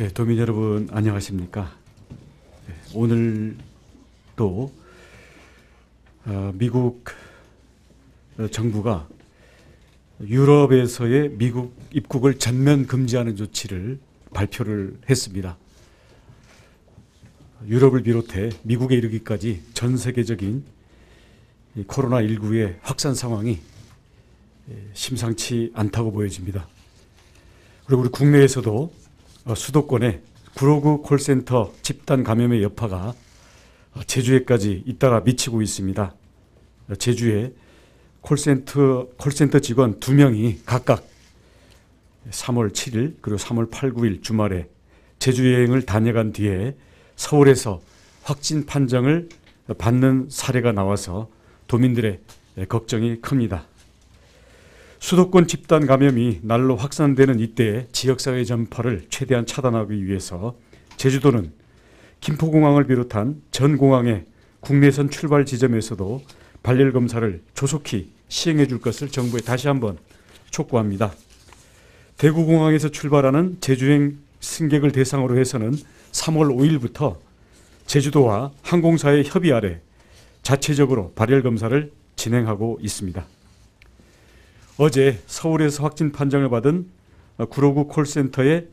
예, 도민 여러분 안녕하십니까? 예, 오늘도 미국 정부가 유럽에서의 미국 입국을 전면 금지하는 조치를 발표를 했습니다. 유럽을 비롯해 미국에 이르기까지 전 세계적인 코로나19의 확산 상황이 심상치 않다고 보여집니다. 그리고 우리 국내에서도 수도권에 구로구 콜센터 집단 감염의 여파가 제주에까지 잇따라 미치고 있습니다. 제주에 콜센터 직원 2명이 각각 3월 7일 그리고 3월 8, 9일 주말에 제주 여행을 다녀간 뒤에 서울에서 확진 판정을 받는 사례가 나와서 도민들의 걱정이 큽니다. 수도권 집단 감염이 날로 확산되는 이때에 지역사회 전파를 최대한 차단하기 위해서 제주도는 김포공항을 비롯한 전 공항의 국내선 출발 지점에서도 발열 검사를 조속히 시행해 줄 것을 정부에 다시 한번 촉구합니다. 대구공항에서 출발하는 제주행 승객을 대상으로 해서는 3월 5일부터 제주도와 항공사의 협의 아래 자체적으로 발열 검사를 진행하고 있습니다. 어제 서울에서 확진 판정을 받은 구로구 콜센터의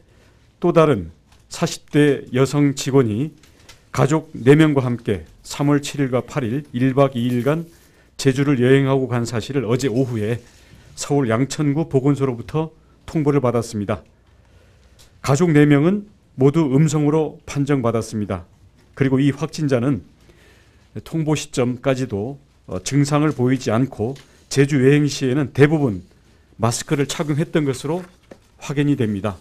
또 다른 40대 여성 직원이 가족 4명과 함께 3월 7일과 8일 1박 2일간 제주를 여행하고 간 사실을 어제 오후에 서울 양천구 보건소로부터 통보를 받았습니다. 가족 4명은 모두 음성으로 판정받았습니다. 그리고 이 확진자는 통보 시점까지도 증상을 보이지 않고 제주 여행 시에는 대부분 마스크를 착용했던 것으로 확인이 됩니다.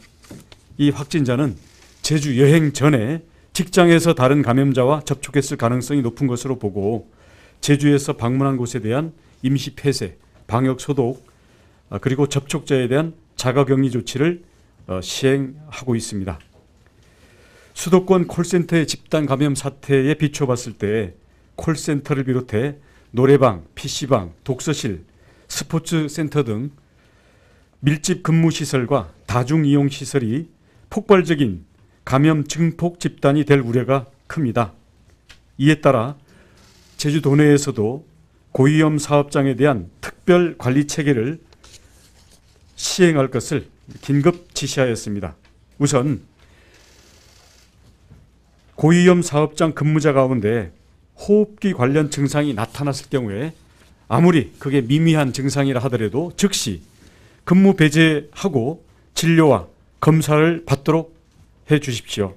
이 확진자는 제주 여행 전에 직장에서 다른 감염자와 접촉했을 가능성이 높은 것으로 보고 제주에서 방문한 곳에 대한 임시 폐쇄, 방역 소독, 그리고 접촉자에 대한 자가격리 조치를 시행하고 있습니다. 수도권 콜센터의 집단 감염 사태에 비춰봤을 때 콜센터를 비롯해 노래방, PC방, 독서실, 스포츠센터 등 밀집 근무시설과 다중이용시설이 폭발적인 감염 증폭 집단이 될 우려가 큽니다. 이에 따라 제주도 내에서도 고위험 사업장에 대한 특별 관리 체계를 시행할 것을 긴급 지시하였습니다. 우선 고위험 사업장 근무자 가운데 호흡기 관련 증상이 나타났을 경우에 아무리 그게 미미한 증상이라 하더라도 즉시 근무 배제하고 진료와 검사를 받도록 해 주십시오.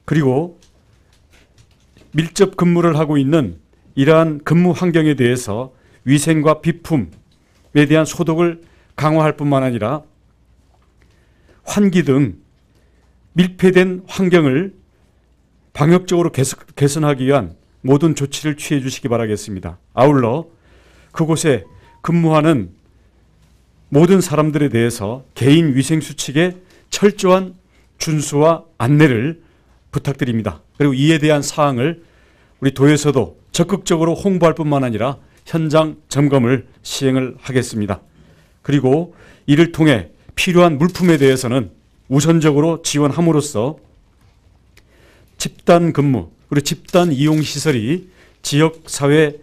그리고 밀접 근무를 하고 있는 이러한 근무 환경에 대해서 위생과 비품에 대한 소독을 강화할 뿐만 아니라 환기 등 밀폐된 환경을 방역적으로 개선하기 위한 모든 조치를 취해 주시기 바라겠습니다. 아울러 그곳에 근무하는 모든 사람들에 대해서 개인 위생 수칙의 철저한 준수와 안내를 부탁드립니다. 그리고 이에 대한 사항을 우리 도에서도 적극적으로 홍보할 뿐만 아니라 현장 점검을 시행을 하겠습니다. 그리고 이를 통해 필요한 물품에 대해서는 우선적으로 지원함으로써 집단 근무 그리고 집단 이용 시설이 지역사회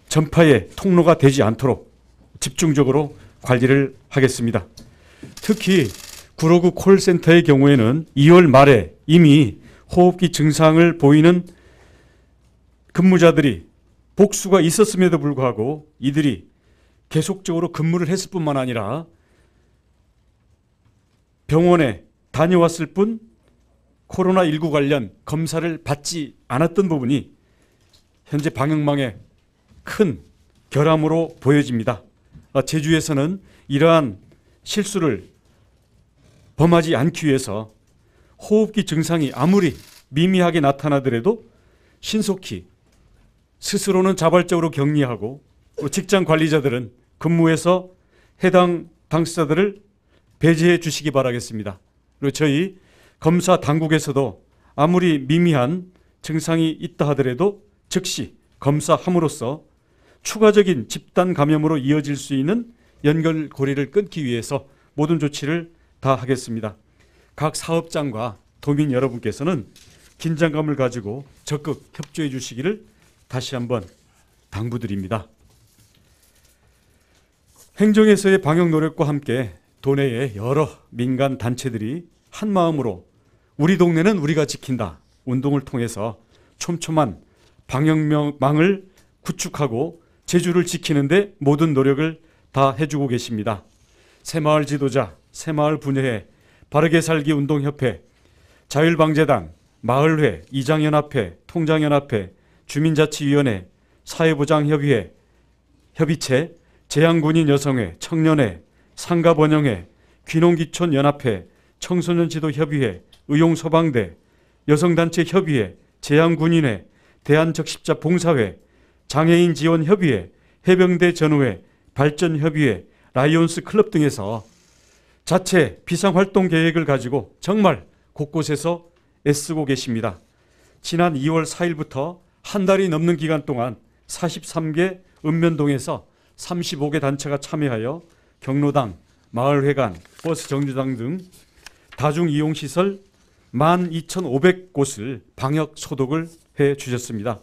전파의 통로가 되지 않도록 집중적으로 관리를 하겠습니다. 특히 구로구 콜센터의 경우에는 2월 말에 이미 호흡기 증상을 보이는 근무자들이 복수가 있었음에도 불구하고 이들이 계속적으로 근무를 했을 뿐만 아니라 병원에 다녀왔을 뿐 코로나19 관련 검사를 받지 않았던 부분이 현재 방역망에 큰 결함으로 보여집니다. 제주에서는 이러한 실수를 범하지 않기 위해서 호흡기 증상이 아무리 미미하게 나타나더라도 신속히 스스로는 자발적으로 격리하고 직장 관리자들은 근무에서 해당 당사자들을 배제해 주시기 바라겠습니다. 그리고 저희 검사 당국에서도 아무리 미미한 증상이 있다 하더라도 즉시 검사함으로써 추가적인 집단 감염으로 이어질 수 있는 연결고리를 끊기 위해서 모든 조치를 다 하겠습니다. 각 사업장과 도민 여러분께서는 긴장감을 가지고 적극 협조해 주시기를 다시 한번 당부드립니다. 행정에서의 방역 노력과 함께 도내의 여러 민간 단체들이 한마음으로 우리 동네는 우리가 지킨다 운동을 통해서 촘촘한 방역망을 구축하고 제주를 지키는 데 모든 노력을 다 해주고 계십니다. 새마을 지도자, 새마을 분여회, 바르게 살기 운동협회, 자율방재단, 마을회, 이장연합회, 통장연합회, 주민자치위원회, 사회보장협의회, 협의체, 재향군인 여성회, 청년회, 상가번영회, 귀농귀촌연합회, 청소년지도협의회, 의용소방대, 여성단체 협의회, 재향군인회, 대한적십자봉사회, 장애인지원협의회, 해병대 전우회, 발전협의회, 라이온스 클럽 등에서 자체 비상활동 계획을 가지고 정말 곳곳에서 애쓰고 계십니다. 지난 2월 4일부터 한 달이 넘는 기간 동안 43개 읍면동에서 35개 단체가 참여하여 경로당, 마을회관, 버스 정류장 등 다중이용시설 12,500곳을 방역 소독을 해 주셨습니다.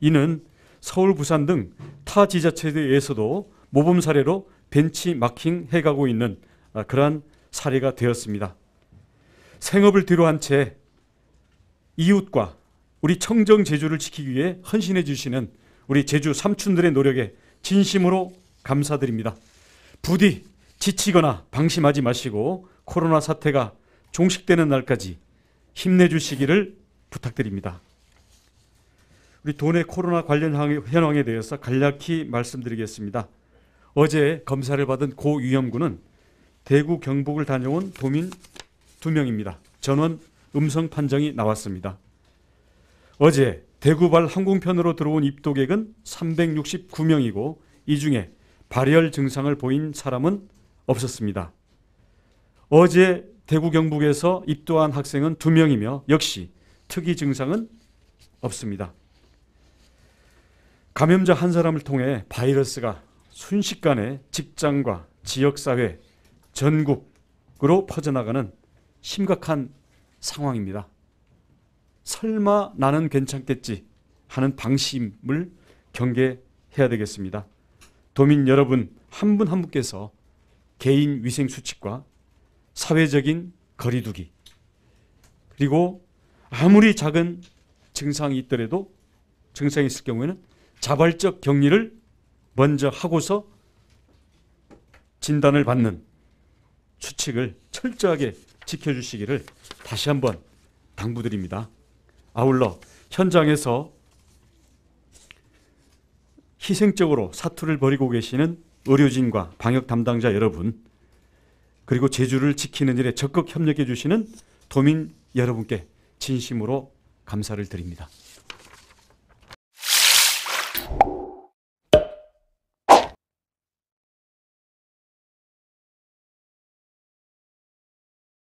이는 서울, 부산 등 타 지자체에서도 모범 사례로 벤치마킹 해가고 있는 그러한 사례가 되었습니다. 생업을 뒤로한 채 이웃과 우리 청정 제주를 지키기 위해 헌신해 주시는 우리 제주 삼촌들의 노력에 진심으로 감사드립니다. 부디 지치거나 방심하지 마시고 코로나 사태가 종식되는 날까지 힘내주시기를 부탁드립니다. 우리 도내 코로나 관련 현황에 대해서 간략히 말씀드리겠습니다. 어제 검사를 받은 고 위험군은 대구 경북을 다녀온 도민 2명입니다. 전원 음성 판정이 나왔습니다. 어제 대구발 항공편으로 들어온 입도객은 369명이고 이 중에 발열 증상을 보인 사람은 없었습니다. 어제 대구 경북에서 입도한 학생은 2명이며 역시 특이 증상은 없습니다. 감염자 한 사람을 통해 바이러스가 순식간에 직장과 지역사회, 전국으로 퍼져나가는 심각한 상황입니다. 설마 나는 괜찮겠지 하는 방심을 경계해야 되겠습니다. 도민 여러분 한 분 한 분께서 개인 위생 수칙과 사회적인 거리두기 그리고 아무리 작은 증상이 있더라도 증상이 있을 경우에는 자발적 격리를 먼저 하고서 진단을 받는 수칙을 철저하게 지켜주시기를 다시 한번 당부드립니다. 아울러 현장에서 희생적으로 사투를 벌이고 계시는 의료진과 방역 담당자 여러분 그리고 제주를 지키는 일에 적극 협력해 주시는 도민 여러분께 진심으로 감사를 드립니다.